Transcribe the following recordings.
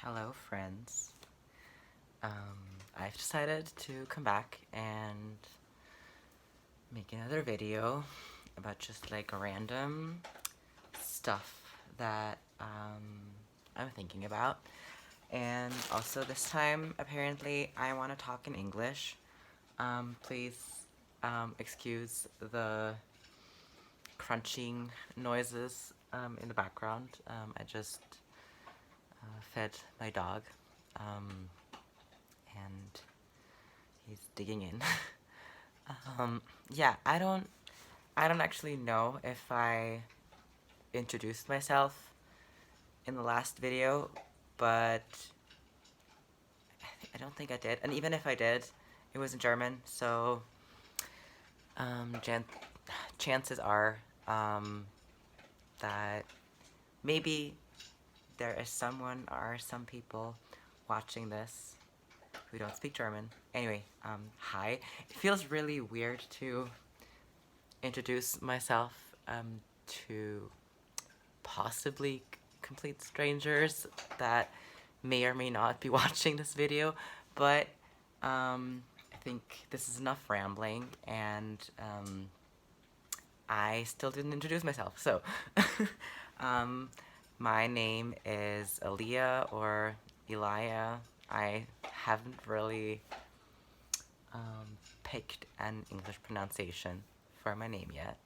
Hello, friends. I've decided to come back and make another video about just like random stuff that I'm thinking about. And also this time, apparently, I want to talk in English. Please excuse the crunching noises in the background. I just fed my dog. And he's digging in. Yeah, I don't actually know if I introduced myself in the last video, but I don't think I did. And even if I did, it was in German, so chances are that maybe there is someone or some people watching this who don't speak German. Anyway, hi. It feels really weird to introduce myself to possibly complete strangers that may or may not be watching this video, but I think this is enough rambling, and I still didn't introduce myself, so my name is Eliah or Eliah. I haven't really picked an English pronunciation for my name yet.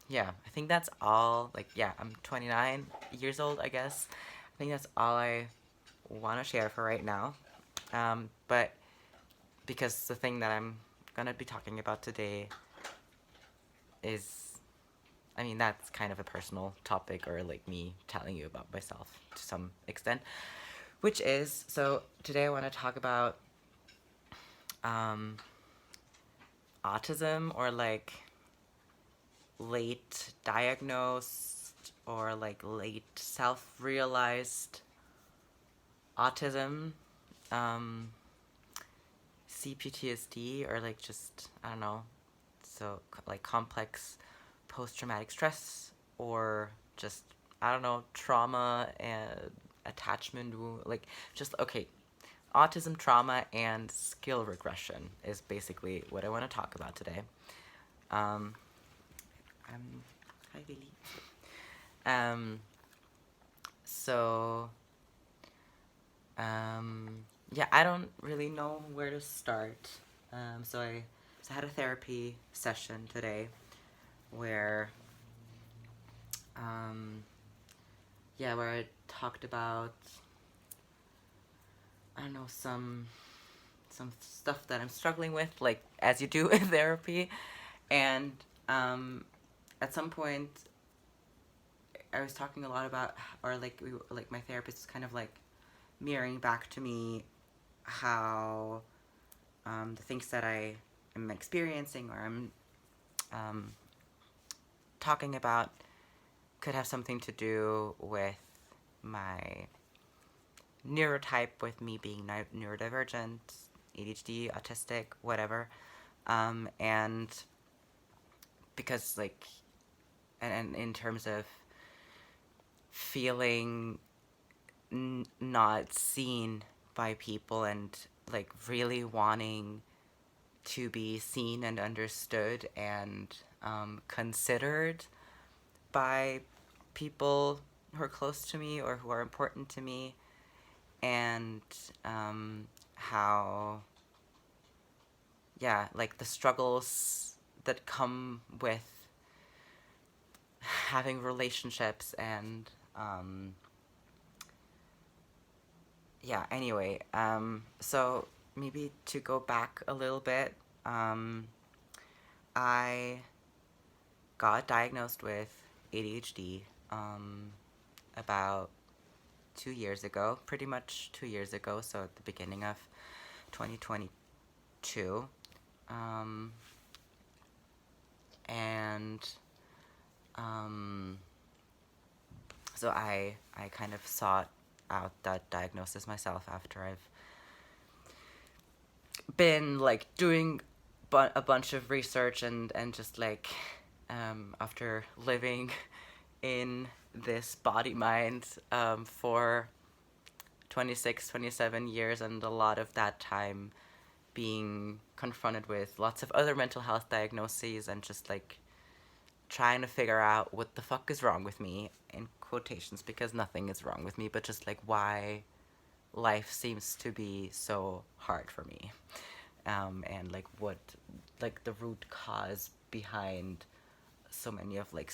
Yeah, I think that's all. Like, yeah, I'm 29 years old, I guess. I think that's all I want to share for right now. But because the thing that I'm gonna be talking about today is, I mean, that's kind of a personal topic, or like me telling you about myself to some extent, which is, so today I want to talk about autism, or like late diagnosed or like late self-realized autism, CPTSD, or like just, I don't know, so like complex post-traumatic stress, or just, I don't know, trauma and attachment wound, like just, okay, autism, trauma, and skill regression is basically what I want to talk about today. Hi, Lily. So, yeah, I don't really know where to start. So I had a therapy session today where, where I talked about, I don't know, some stuff that I'm struggling with, like as you do in therapy, and at some point I was talking a lot about, or like my therapist was kind of like mirroring back to me how the things that I am experiencing, or I'm talking about, could have something to do with my neurotype, with me being neurodivergent, ADHD, autistic, whatever, and because like, and in terms of feeling not seen by people, and like really wanting to be seen and understood and considered by people who are close to me or who are important to me, and how, yeah, like the struggles that come with having relationships, and yeah, anyway, so maybe to go back a little bit, I got diagnosed with ADHD about 2 years ago, pretty much 2 years ago, so at the beginning of 2022, and so I kind of sought out that diagnosis myself after I've been like doing a bunch of research, and just like after living in this body mind for 26, 27 years, and a lot of that time being confronted with lots of other mental health diagnoses and just like trying to figure out what the fuck is wrong with me, in quotations, because nothing is wrong with me, but just like why life seems to be so hard for me, and like what like the root cause behind so many of like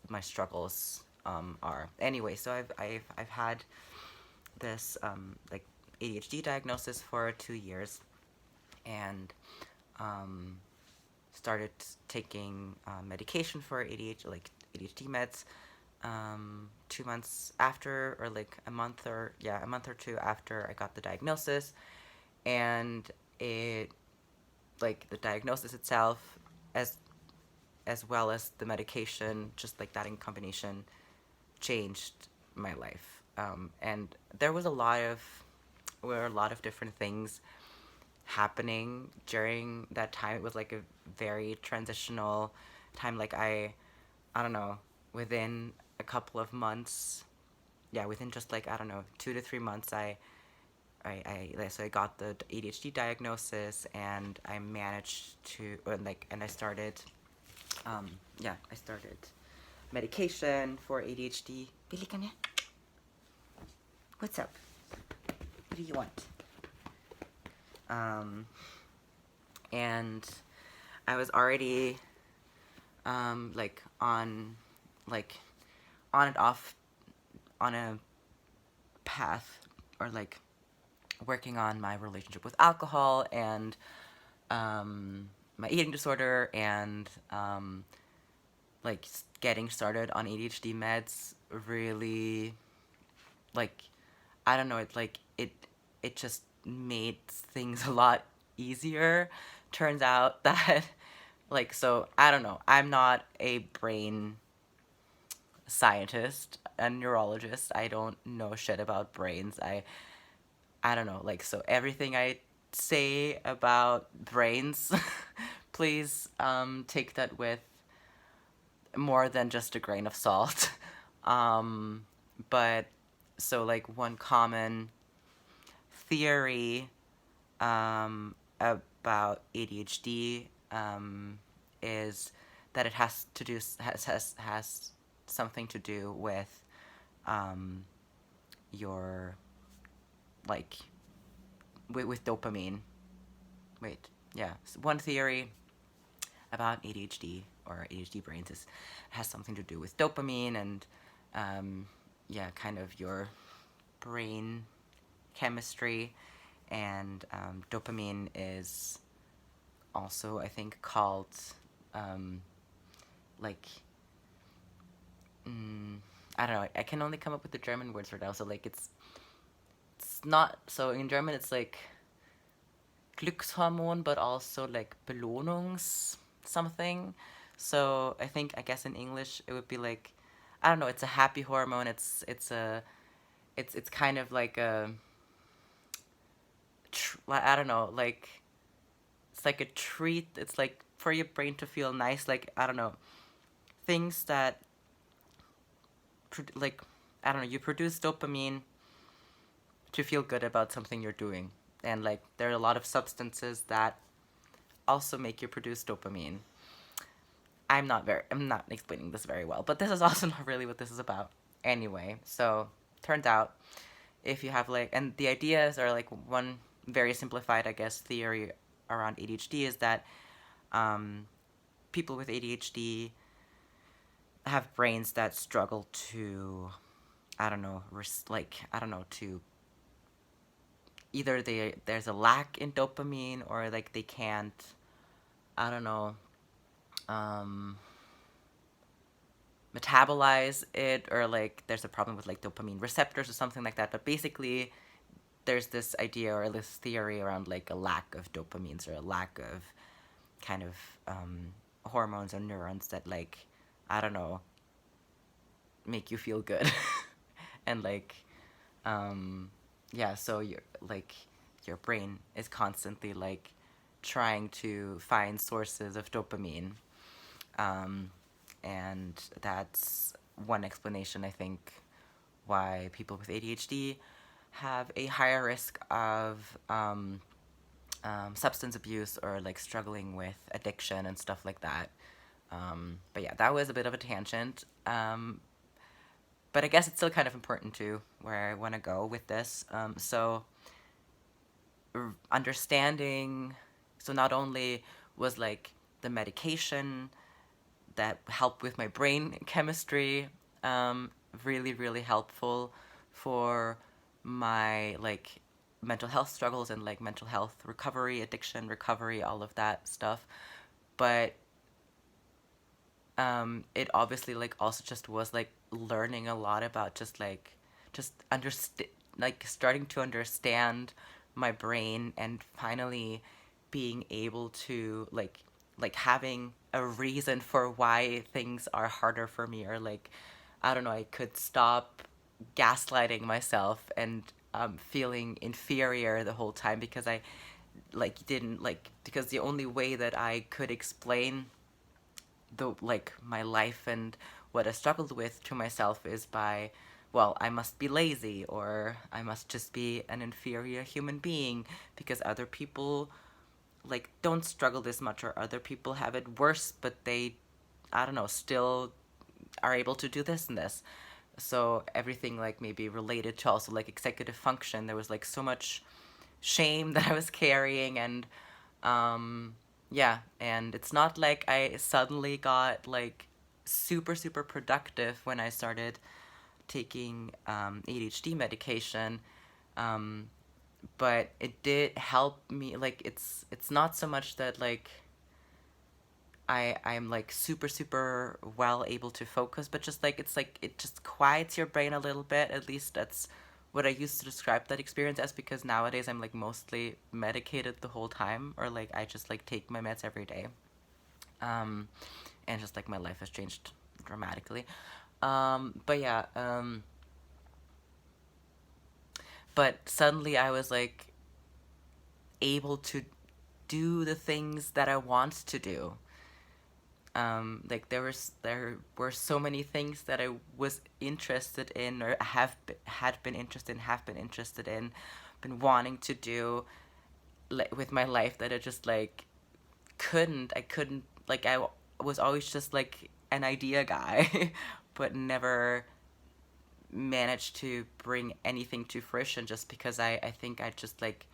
my struggles are. Anyway, so I've had this like ADHD diagnosis for 2 years, and started taking medication for ADHD, like ADHD meds, 2 months after, or like a month or two after I got the diagnosis. And it, like the diagnosis itself, as well as the medication, just like that in combination, changed my life. And there was were a lot of different things happening during that time. It was like a very transitional time. Like I don't know, within a couple of months, within just like, I don't know, 2 to 3 months, so I got the ADHD diagnosis, and I managed to, and I started, I started medication for ADHD. Billy, come here. What's up? What do you want? And I was already, like on and off on a path, or like working on my relationship with alcohol and my eating disorder, and like getting started on ADHD meds really, like, I don't know, it just made things a lot easier. Turns out that like, so I don't know, I'm not a brain scientist, a neurologist. I don't know shit about brains. I don't know, like, so everything I say about brains, please take that with more than just a grain of salt. But so like one common theory about ADHD is that it has something to do with your, like, with dopamine. Wait, yeah. So one theory about ADHD or ADHD brains has something to do with dopamine and kind of your brain chemistry. And dopamine is also, I think, called like, I don't know, I can only come up with the German words right now. So like it's not, so in German it's like Glückshormon, but also like Belohnungs something. So I guess in English it would be like, I don't know, it's a happy hormone. It's kind of like a I don't know, like, it's like a treat. It's like for your brain to feel nice. Like, I don't know, things that like, I don't know, you produce dopamine to feel good about something you're doing. And like there are a lot of substances that also make you produce dopamine. I'm not explaining this very well, but this is also not really what this is about. Anyway, so turns out, if you have like, and the ideas are like, one very simplified, I guess, theory around ADHD is that people with ADHD have brains that struggle to, I don't know, to either there's a lack in dopamine, or like they can't, I don't know, metabolize it, or like there's a problem with like dopamine receptors or something like that. But basically there's this idea or this theory around like a lack of dopamines, or a lack of kind of hormones or neurons that, like, I don't know, make you feel good. And like so your brain is constantly like trying to find sources of dopamine, and that's one explanation, I think, why people with ADHD have a higher risk of substance abuse or like struggling with addiction and stuff like that. But yeah, that was a bit of a tangent. But I guess it's still kind of important to where I want to go with this. So understanding, so not only was like the medication that helped with my brain chemistry really, really helpful for my like mental health struggles and like mental health recovery, addiction recovery, all of that stuff. But it obviously like also just was like learning a lot about just understand, like starting to understand my brain and finally being able to like having a reason for why things are harder for me, or like I don't know, I could stop gaslighting myself and feeling inferior the whole time because I like didn't like because the only way that I could explain the like my life and what I struggled with to myself is by, well, I must be lazy or I must just be an inferior human being because other people like don't struggle this much, or other people have it worse but they, I don't know, still are able to do this and this. So everything like maybe related to also like executive function, there was like so much shame that I was carrying. And yeah, and it's not like I suddenly got like super super productive when I started taking ADHD medication. um, but it did help me. Like it's not so much that like I'm like super super well able to focus, but just like it just quiets your brain a little bit. At least that's what I used to describe that experience as, because nowadays I'm like mostly medicated the whole time, or like I just like take my meds every day. Um, and just like my life has changed dramatically. But yeah, but suddenly I was like able to do the things that I want to do. Like there were so many things that I was interested in, or have been interested in, been wanting to do like with my life, that I just like couldn't like was always just like an idea guy, but never managed to bring anything to fruition, just because I think I just like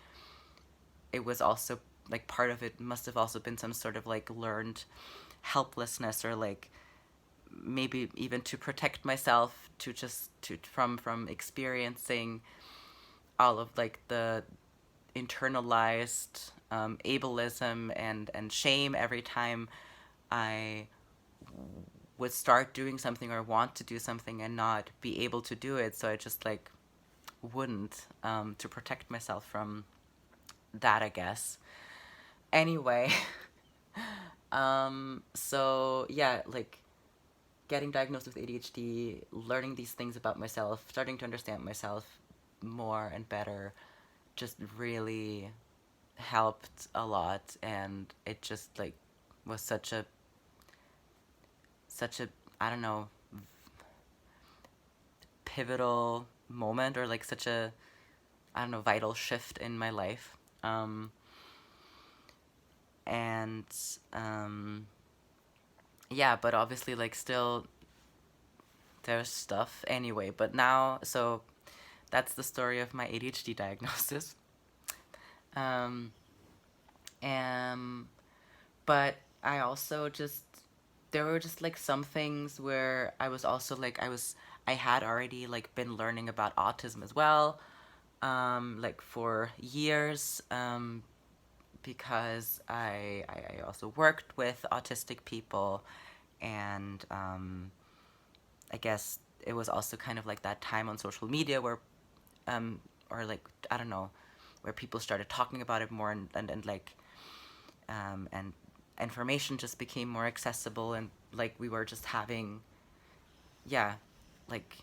it was also like part of it must have also been some sort of like learned helplessness, or like maybe even to protect myself to just to from experiencing all of like the internalized ableism and shame every time I would start doing something or want to do something and not be able to do it. So I just like wouldn't, to protect myself from that, I guess. Anyway, so yeah, like getting diagnosed with ADHD, learning these things about myself, starting to understand myself more and better, just really helped a lot. And it just like was such a I don't know, pivotal moment, or like such a, I don't know, vital shift in my life. And yeah, but obviously like still there's stuff anyway. But now, so that's the story of my ADHD diagnosis. Um, and but I also just, there were just like some things where I was also like I had already like been learning about autism as well, like for years, because I also worked with autistic people. And I guess it was also kind of like that time on social media where, um, or like, I don't know, where people started talking about it more, and like, and information just became more accessible, and like we were just having, yeah, like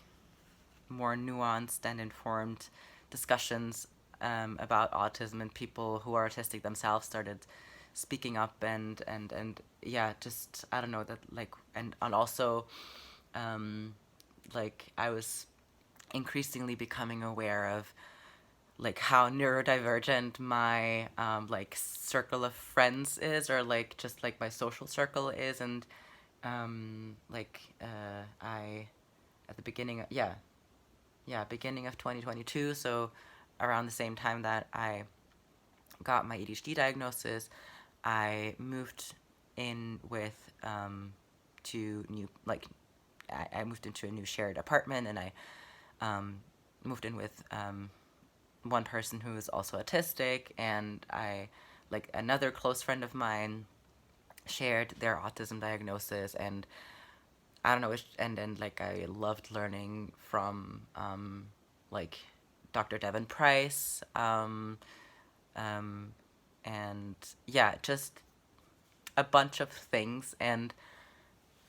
more nuanced and informed discussions about autism, and people who are autistic themselves started speaking up. And yeah, just I don't know that like, and also like I was increasingly becoming aware of like how neurodivergent my like circle of friends is, or like just like my social circle is. And I at the beginning beginning of 2022, so around the same time that I got my ADHD diagnosis, I moved in with two new, like I moved into a new shared apartment, and I moved in with one person who is also autistic, and I, like, another close friend of mine shared their autism diagnosis. And I don't know, and then like I loved learning from like Dr. Devin Price, um, and yeah, just a bunch of things. And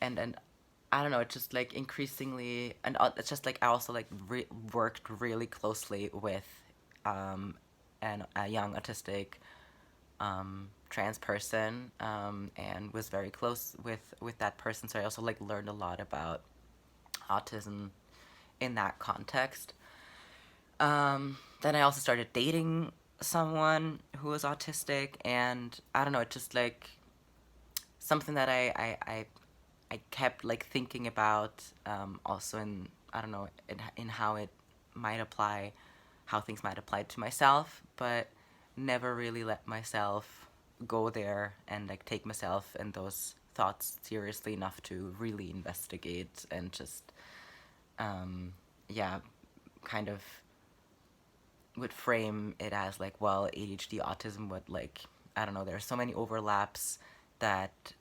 I don't know, it's just like increasingly, and it's just like I also like worked really closely with um, a young autistic trans person, and was very close with that person. So I also like learned a lot about autism in that context. Then I also started dating someone who was autistic, and I don't know, it's just like something that I kept like thinking about, also in, I don't know, in how it might apply, how things might apply to myself, but never really let myself go there and like take myself and those thoughts seriously enough to really investigate and just, yeah, kind of would frame it as like, well, ADHD, autism would like, I don't know, there are so many overlaps that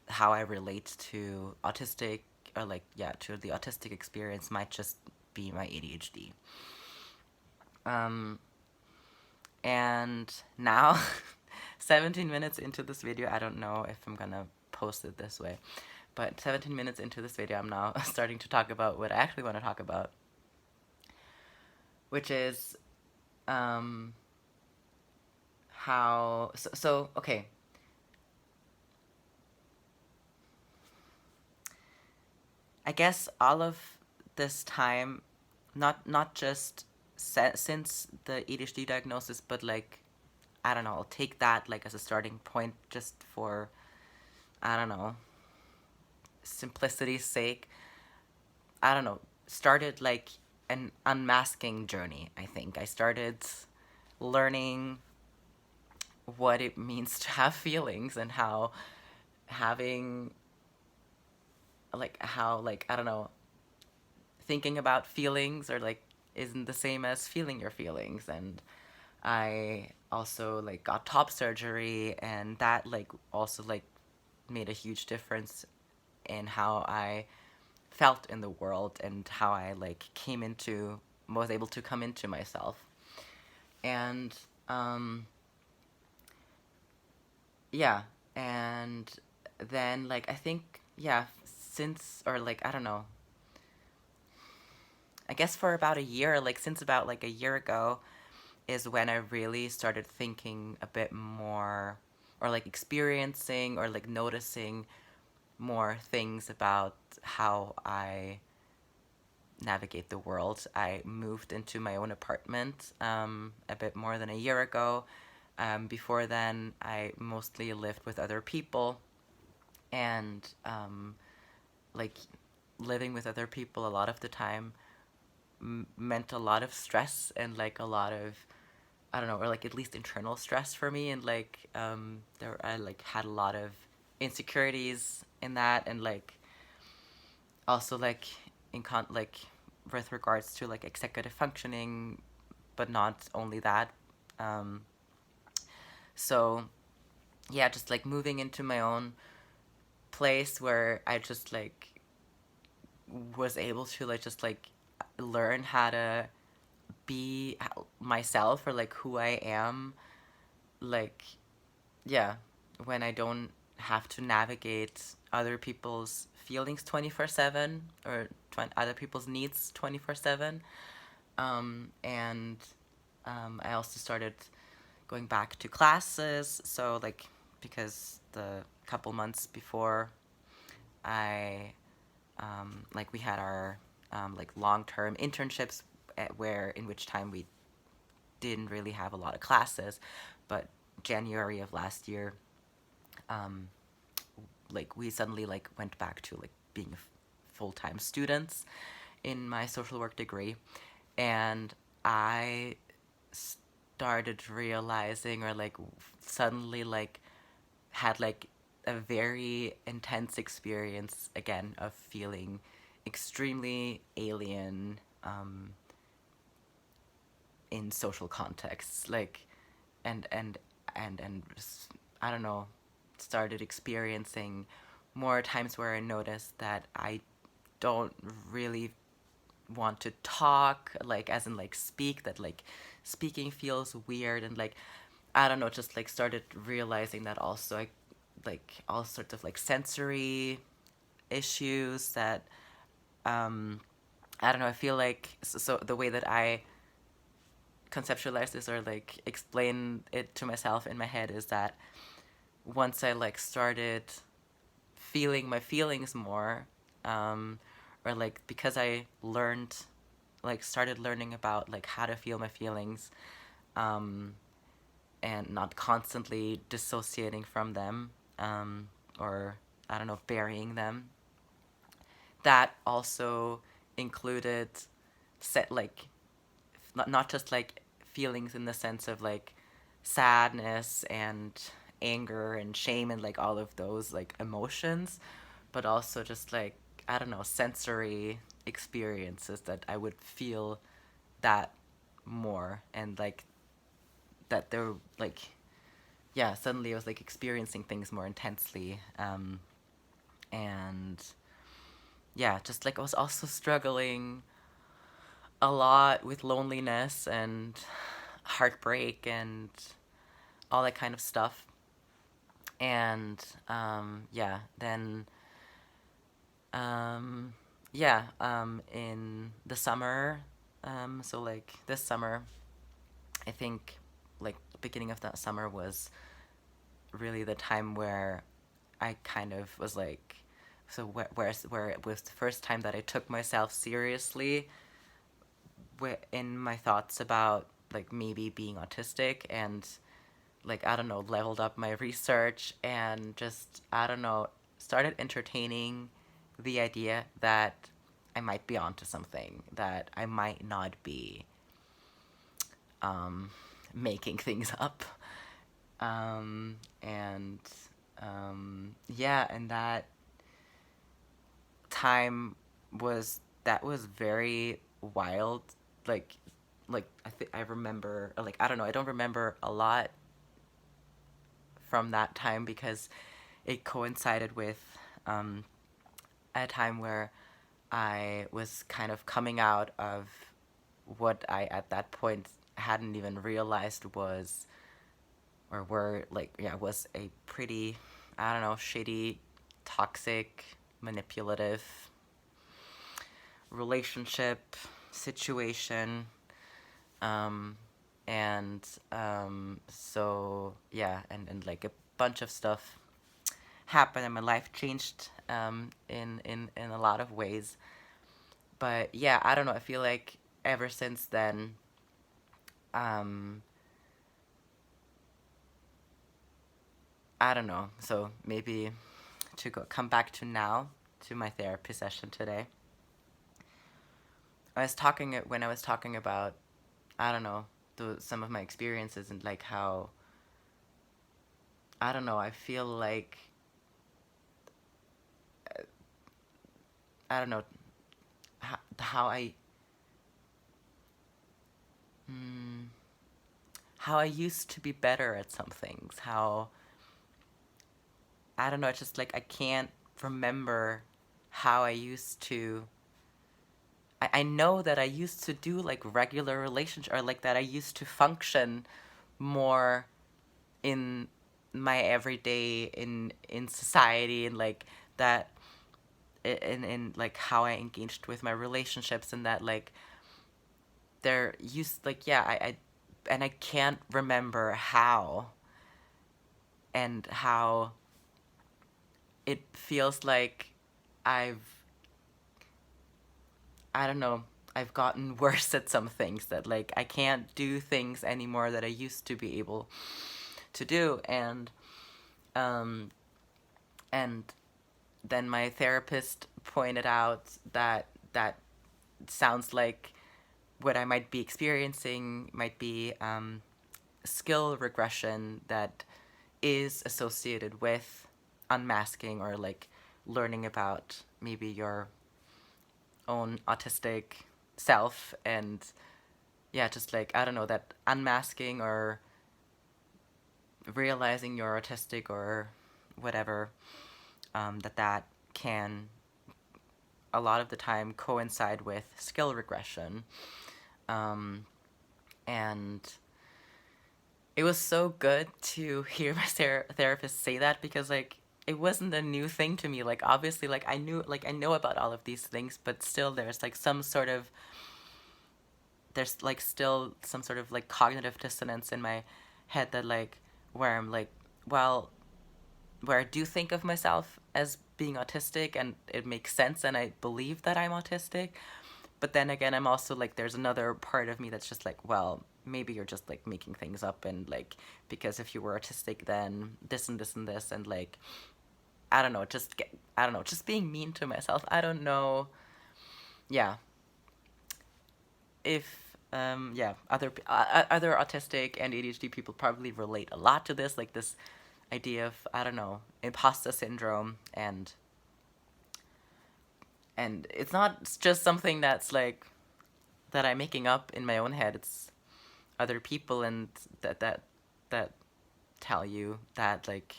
how I relate to autistic, or like, yeah, to the autistic experience might just be my ADHD. Um, and now, 17 minutes into this video, I don't know if I'm gonna post it this way, but 17 minutes into this video, I'm now starting to talk about what I actually want to talk about, which is how, okay. I guess all of this time, not just since the ADHD diagnosis, but like, I don't know, I'll take that like as a starting point just for, I don't know, simplicity's sake. I don't know, started like an unmasking journey, I think. I started learning what it means to have feelings, and how having, like, how, like, I don't know, thinking about feelings or like isn't the same as feeling your feelings. And I also like got top surgery, and that like also like made a huge difference in how I felt in the world, and how I like was able to come into myself. And yeah, and then like I think, yeah, since, or like, I don't know, I guess for about a year, like since about like a year ago, is when I really started thinking a bit more, or like experiencing, or like noticing more things about how I navigate the world. I moved into my own apartment a bit more than a year ago. Before then, I mostly lived with other people, and like living with other people a lot of the time meant a lot of stress, and like a lot of, I don't know, or like at least internal stress for me. And like I like had a lot of insecurities in that, and like also like like with regards to like executive functioning, but not only that. Um, so yeah, just like moving into my own place where I just like was able to like just like learn how to be myself, or like who I am, like, yeah, when I don't have to navigate other people's feelings 24/7, or other people's needs 24/7. And I also started going back to classes. So like, because the couple months before, I like we had our like long-term internships, where in which time we didn't really have a lot of classes, but January of last year, like we suddenly like went back to like being full-time students in my social work degree, and I started realizing, or like suddenly like had like a very intense experience again of feeling extremely alien in social contexts, like and I don't know, started experiencing more times where I noticed that I don't really want to talk, like as in like speak, that like speaking feels weird, and like I don't know, just like started realizing that also like all sorts of like sensory issues that I don't know, I feel like so the way that I conceptualize this or like explain it to myself in my head is that once I like started feeling my feelings more, or like because I learned, like started learning about like how to feel my feelings, and not constantly dissociating from them, or I don't know, burying them. That also included set like not just like feelings in the sense of like sadness and anger and shame and like all of those like emotions, but also just like I don't know, sensory experiences that I would feel that more, and like that they're like, yeah, suddenly I was like experiencing things more intensely, and yeah, just like I was also struggling a lot with loneliness and heartbreak and all that kind of stuff. And yeah, then um, yeah, in the summer, so like this summer, I think like the beginning of that summer was really the time where I kind of was like, so where it was the first time that I took myself seriously in my thoughts about like maybe being autistic, and like I don't know, leveled up my research and just I don't know, started entertaining the idea that I might be onto something, that I might not be making things up, and yeah, and that time was very wild, like I remember, like I don't know, I don't remember a lot from that time because it coincided with a time where I was kind of coming out of what I at that point hadn't even realized was, or were like, yeah, was a pretty, I don't know, shitty, toxic, manipulative relationship situation. Um, and so yeah, and like a bunch of stuff happened and my life changed in a lot of ways. But yeah, I don't know, I feel like ever since then, um, I don't know. So maybe to come back to now, to my therapy session today. I was talking when I was talking about, I don't know, some of my experiences and like how, I don't know, I feel like, I don't know, how I, mm, how I used to be better at some things. How, I don't know, it's just like I can't remember how I used to. I know that I used to do like regular relationship, or like that I used to function more in my everyday in society, and like that in like how I engaged with my relationships, and that like they're used, like yeah, I and I can't remember how, and how it feels like I've, I don't know, I've gotten worse at some things, that like I can't do things anymore that I used to be able to do. Um and then my therapist pointed out that that sounds like what I might be experiencing might be skill regression that is associated with unmasking, or like learning about maybe your own autistic self. And yeah, just like, I don't know, that unmasking or realizing you're autistic or whatever, that can a lot of the time coincide with skill regression. And it was so good to hear my therapist say that, because like it wasn't a new thing to me. Like obviously, like I know about all of these things, but still there's like there's like still some sort of like cognitive dissonance in my head, that like where I'm like, well, where I do think of myself as being autistic and it makes sense and I believe that I'm autistic. But then again, I'm also like, there's another part of me that's just like, well, maybe you're just like making things up, and like, because if you were autistic, then this and this and this, and like, I don't know, just being mean to myself. I don't know. Yeah. If, yeah, other autistic and ADHD people probably relate a lot to this, like this idea of, I don't know, imposter syndrome. And it's not just something that's like, that I'm making up in my own head. It's other people, and that tell you that, like,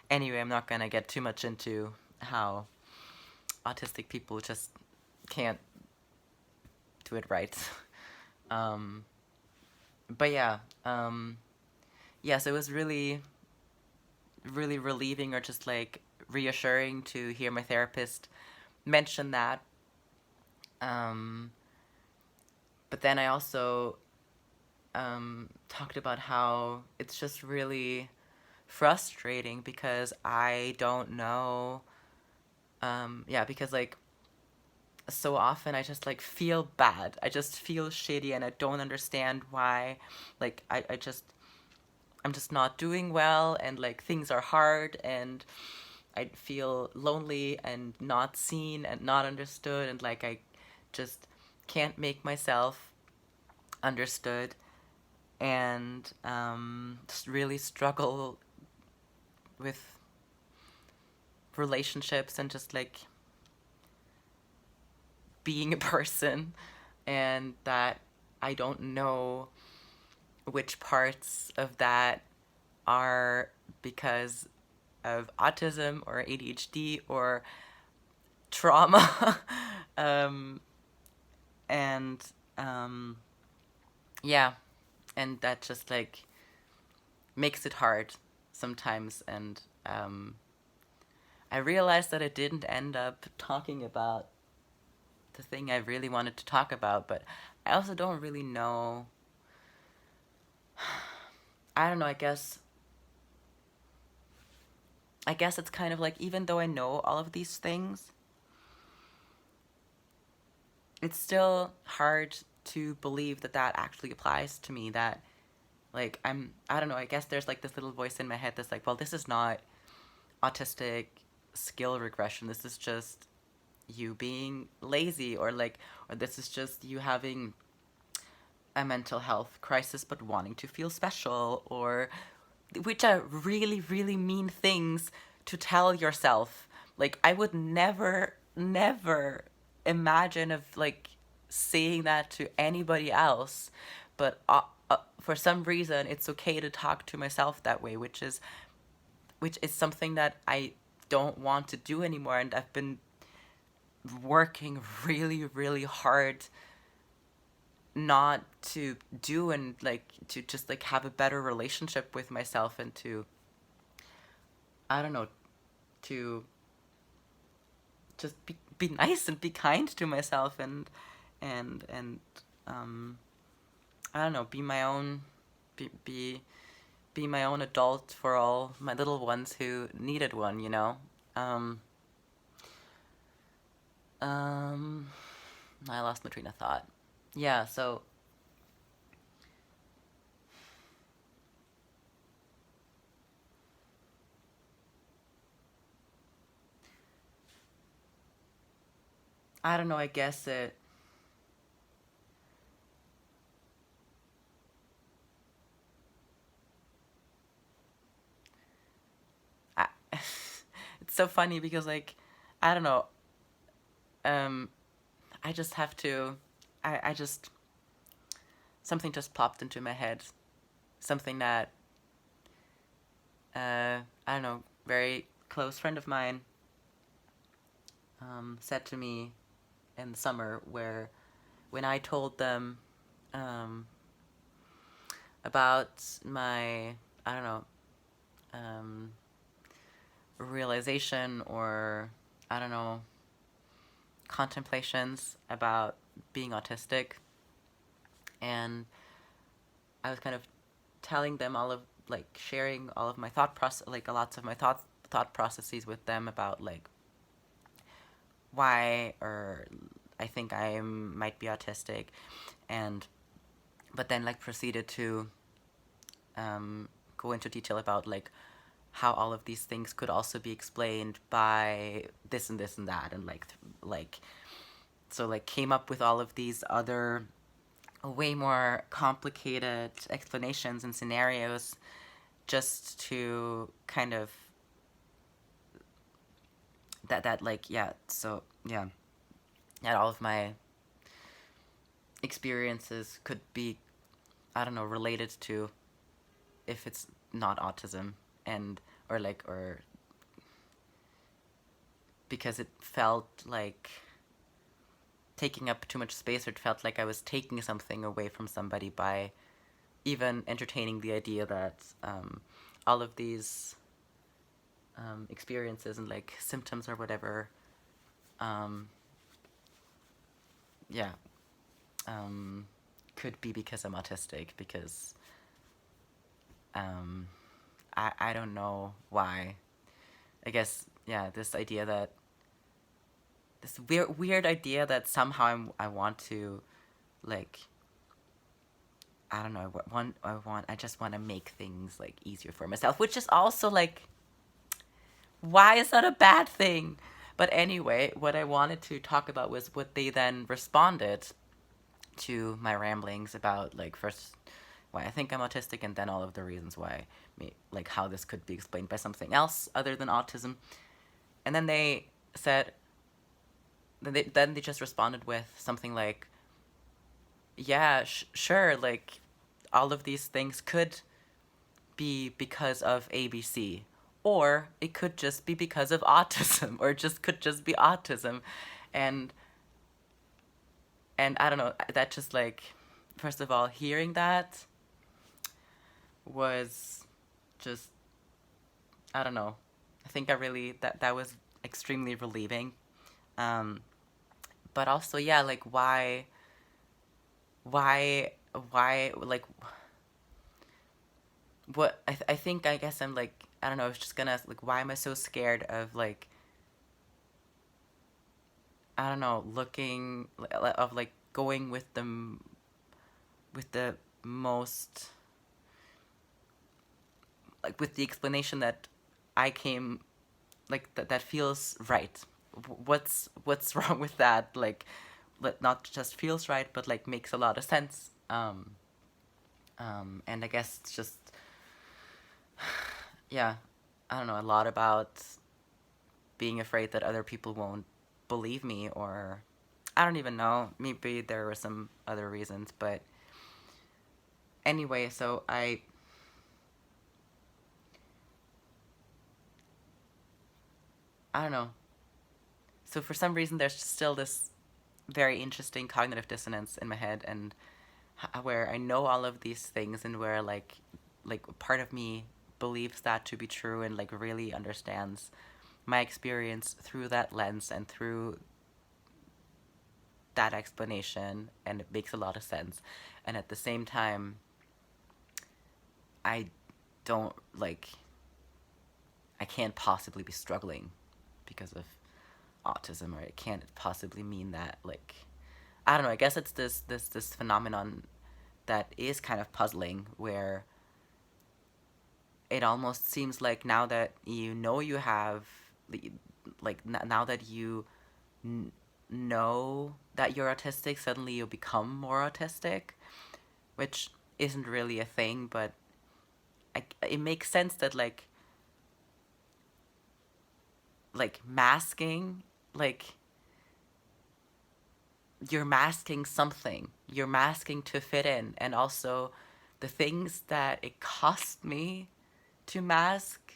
anyway, I'm not gonna get too much into how autistic people just can't do it right. um but yeah, yes, it was really really relieving, or just like reassuring, to hear my therapist mention that. um but then I also talked about how it's just really frustrating, because I don't know. Yeah, because like so often I just like feel bad. I just feel shitty, and I don't understand why. Like I'm just not doing well, and like things are hard, and I feel lonely and not seen and not understood, and like I just can't make myself understood. And just really struggle with relationships, and just like being a person, and that I don't know which parts of that are because of autism or ADHD or trauma. um, and yeah, and that just like makes it hard sometimes. And I realized that I didn't end up talking about the thing I really wanted to talk about, but I also don't really know. I don't know, I guess it's kind of like, even though I know all of these things, it's still hard to believe that that actually applies to me. That like I don't know, I guess there's like this little voice in my head that's like, well, this is not autistic skill regression. This is just you being lazy, or like, or this is just you having a mental health crisis but wanting to feel special, or which are really really mean things to tell yourself. Like I would never imagine of like saying that to anybody else, but for some reason it's okay to talk to myself that way, which is something that I don't want to do anymore. And I've been working really really hard not to do, and like to just like have a better relationship with myself, and to, I don't know, to just be nice and be kind to myself, and I don't know, be my own, be, be be my own adult for all my little ones who needed one, you know. um um I lost my train of thought. Yeah, so I don't know, I guess I, it's so funny because like I don't know, um I just have to I just something just popped into my head. Something that I don't know, very close friend of mine said to me in the summer, where when I told them um, about my, I don't know, um, realization, or I don't know, contemplations about being autistic, and I was kind of telling them all of, like, sharing all of my thought process, like lots of my thought processes with them about like why, or I think I might be autistic, and but then like proceeded to go into detail about like how all of these things could also be explained by this and this and that, and like so like came up with all of these other way more complicated explanations and scenarios, just to kind of that like, yeah, so yeah, that all of my experiences could be, I don't know, related to, if it's not autism, and or because it felt like taking up too much space, or it felt like I was taking something away from somebody by even entertaining the idea that all of these experiences and like symptoms or whatever, um, yeah, um, could be because I'm autistic, because um, I don't know why. I guess, yeah, this weird idea that somehow I want to, like, I don't know, I just want to make things like easier for myself, which is also like, why is that a bad thing? But anyway, what I wanted to talk about was what they then responded to my ramblings about, like, first why I think I'm autistic, and then all of the reasons why, like how this could be explained by something else other than autism. And then they said, then they just responded with something like, yeah, sure, like all of these things could be because of ABC, or it could just be because of autism, or just could just be autism, and I don't know, that just like, first of all, hearing that was just, I don't know, I think I really, that was extremely relieving. Um, but also, yeah, like why, like, what I think, I guess I'm like, I don't know, I was just gonna like, why am I so scared of like, I don't know, looking of like going with the most, like with the explanation that I came, like that feels right. What's wrong with that? Like, not just feels right, but like makes a lot of sense. And I guess it's just, yeah, I don't know, a lot about being afraid that other people won't believe me, or I don't even know. Maybe there were some other reasons, but anyway, so I don't know. So for some reason, there's still this very interesting cognitive dissonance in my head, and where I know all of these things, and where like part of me believes that to be true, and like really understands my experience through that lens and through that explanation, and it makes a lot of sense. And at the same time, I don't like, I can't possibly be struggling because of autism, or it can't possibly mean that like I don't know, I guess it's this phenomenon that is kind of puzzling, where it almost seems like now that you know you have, like now that you know that you're autistic, suddenly you become more autistic, which isn't really a thing, but it makes sense that like masking, like you're masking something, you're masking to fit in, and also the things that it cost me to mask,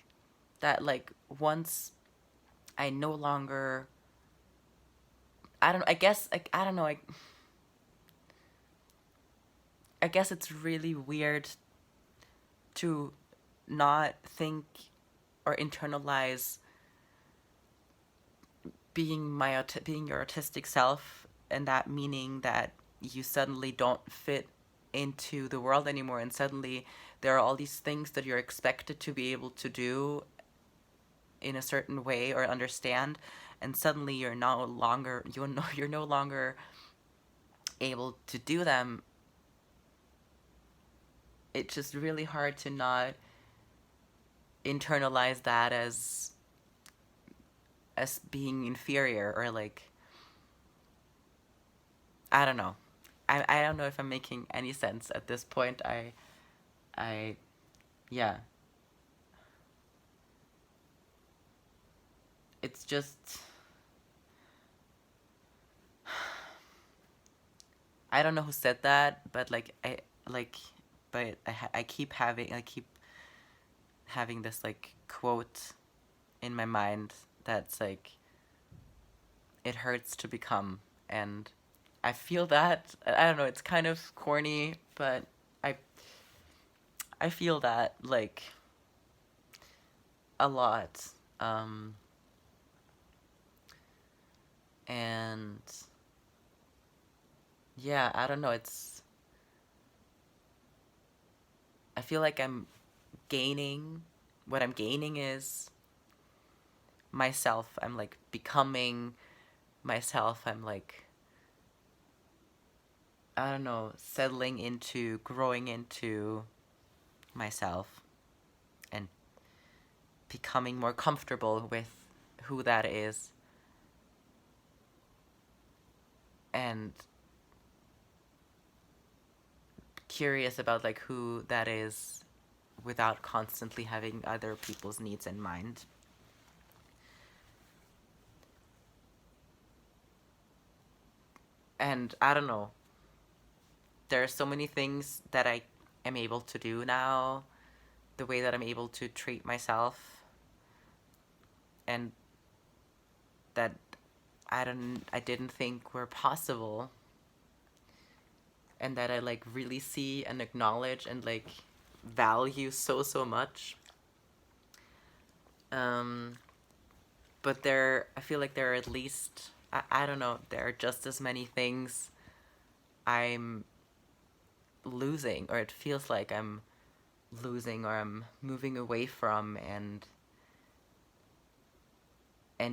that like once I no longer, I don't, I guess, like, I don't know, I guess it's really weird to not think or internalize being your autistic self, and that meaning that you suddenly don't fit into the world anymore, and suddenly there are all these things that you're expected to be able to do in a certain way or understand, and suddenly you're no longer able to do them. It's just really hard to not internalize that as being inferior, or like, I don't know. I don't know if I'm making any sense at this point. I yeah. It's just, I don't know who said that, but like but I keep having this like quote in my mind that's like, it hurts to become, and I feel that, I don't know, it's kind of corny, but I I feel that like a lot. Um and yeah, I don't know, I feel like gaining what I'm gaining is myself. I'm like becoming myself. I'm like, I don't know, settling into, growing into myself, and becoming more comfortable with who that is, and curious about like who that is, without constantly having other people's needs in mind. And I don't know, there are so many things that I am able to do now, the way that I'm able to treat myself, and that I didn't think were possible, and that I like really see and acknowledge and like value so much. Um, but I feel like there are at least, I don't know, there are just as many things I'm losing, or it feels like I'm losing, or I'm moving away from, and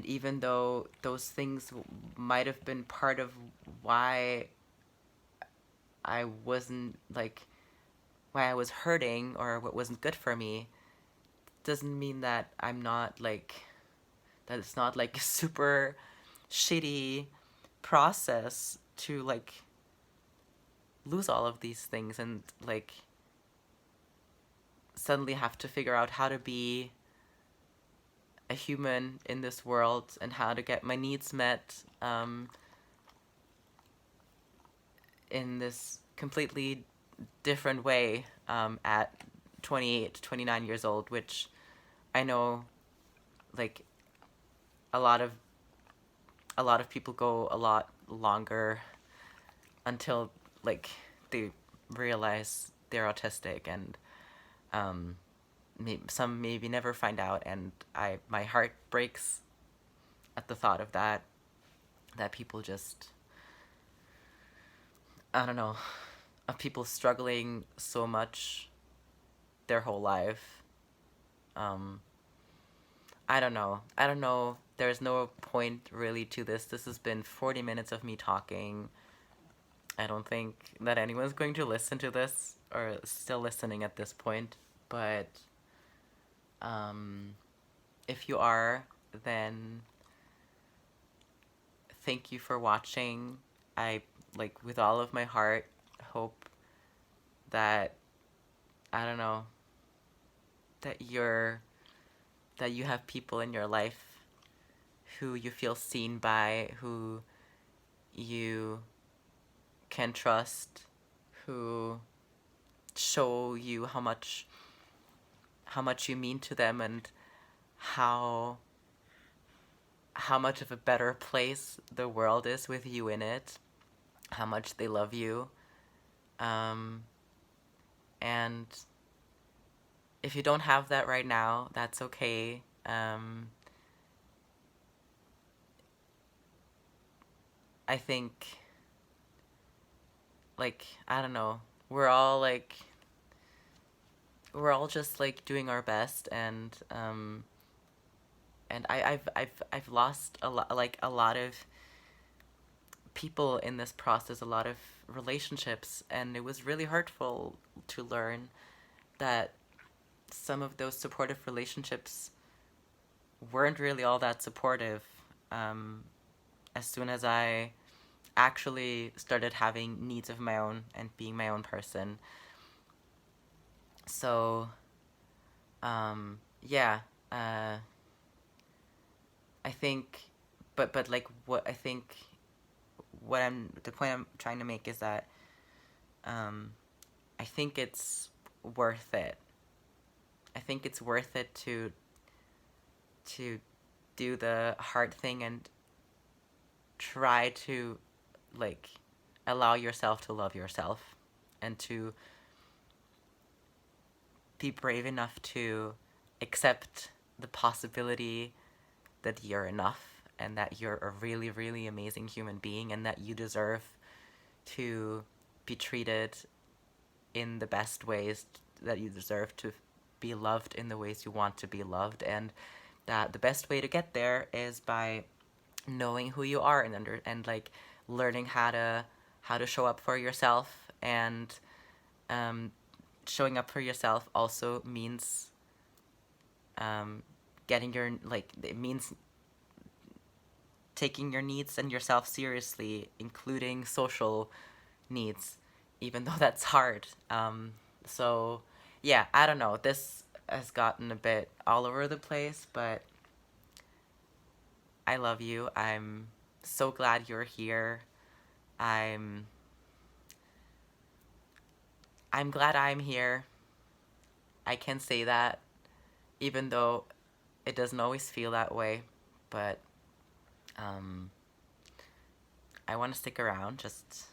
even though those things might have been part of why I wasn't like, why I was hurting, or what wasn't good for me, doesn't mean that I'm not like, that it's not like a super shitty process to like lose all of these things, and like suddenly have to figure out how to be a human in this world, and how to get my needs met, in this completely different way, at 28, 29 years old, which I know like a lot of people go a lot longer until like they realize they're autistic, and um, some maybe never find out, and my heart breaks at the thought of that, that people just, I don't know, of people struggling so much their whole life. Um, I don't know. I don't know. There's no point really to this. This has been 40 minutes of me talking. I don't think that anyone's going to listen to this or still listening at this point, but um, if you are, then thank you for watching. I, like, with all of my heart, hope that, I don't know, that you have people in your life who you feel seen by, who you can trust, who show you how much you mean to them, and how much of a better place the world is with you in it, how much they love you. And if you don't have that right now, that's okay. I think, like, I don't know, we're all just like doing our best, and I've lost a lot of people in this process, a lot of relationships, and it was really hurtful to learn that some of those supportive relationships weren't really all that supportive. As soon as I actually started having needs of my own and being my own person. So, yeah, I think, but like what I think, the point I'm trying to make is that, I think it's worth it. I think it's worth it to do the hard thing and try to, like, allow yourself to love yourself, and to be brave enough to accept the possibility that you're enough, and that you're a really, really amazing human being, and that you deserve to be treated in the best ways, that you deserve to be loved in the ways you want to be loved, and that the best way to get there is by knowing who you are, and like learning how to show up for yourself. And showing up for yourself also means getting your, like, it means taking your needs and yourself seriously, including social needs, even though that's hard. So yeah, I don't know, this has gotten a bit all over the place, but I love you. I'm so glad you're here. I'm glad I'm here. I can say that, even though it doesn't always feel that way, but I want to stick around just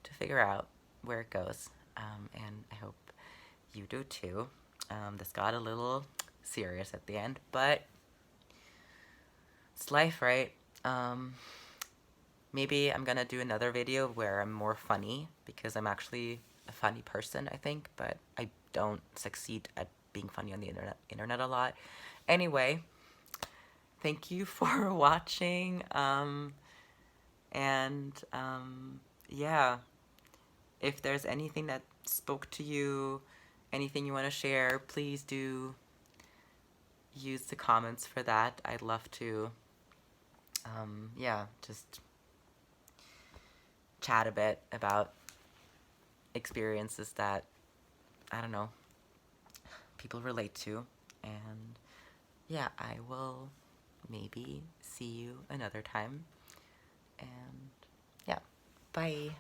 to figure out where it goes, and I hope you do too. This got a little serious at the end, but it's life, right? Maybe I'm gonna do another video where I'm more funny, because I'm actually a funny person, I think, but I don't succeed at being funny on the internet a lot. Anyway, thank you for watching, and yeah, if there's anything that spoke to you, anything you want to share, please do use the comments for that. I'd love to, yeah, just chat a bit about experiences that, I don't know, people relate to. And yeah, I will maybe see you another time. And yeah, bye.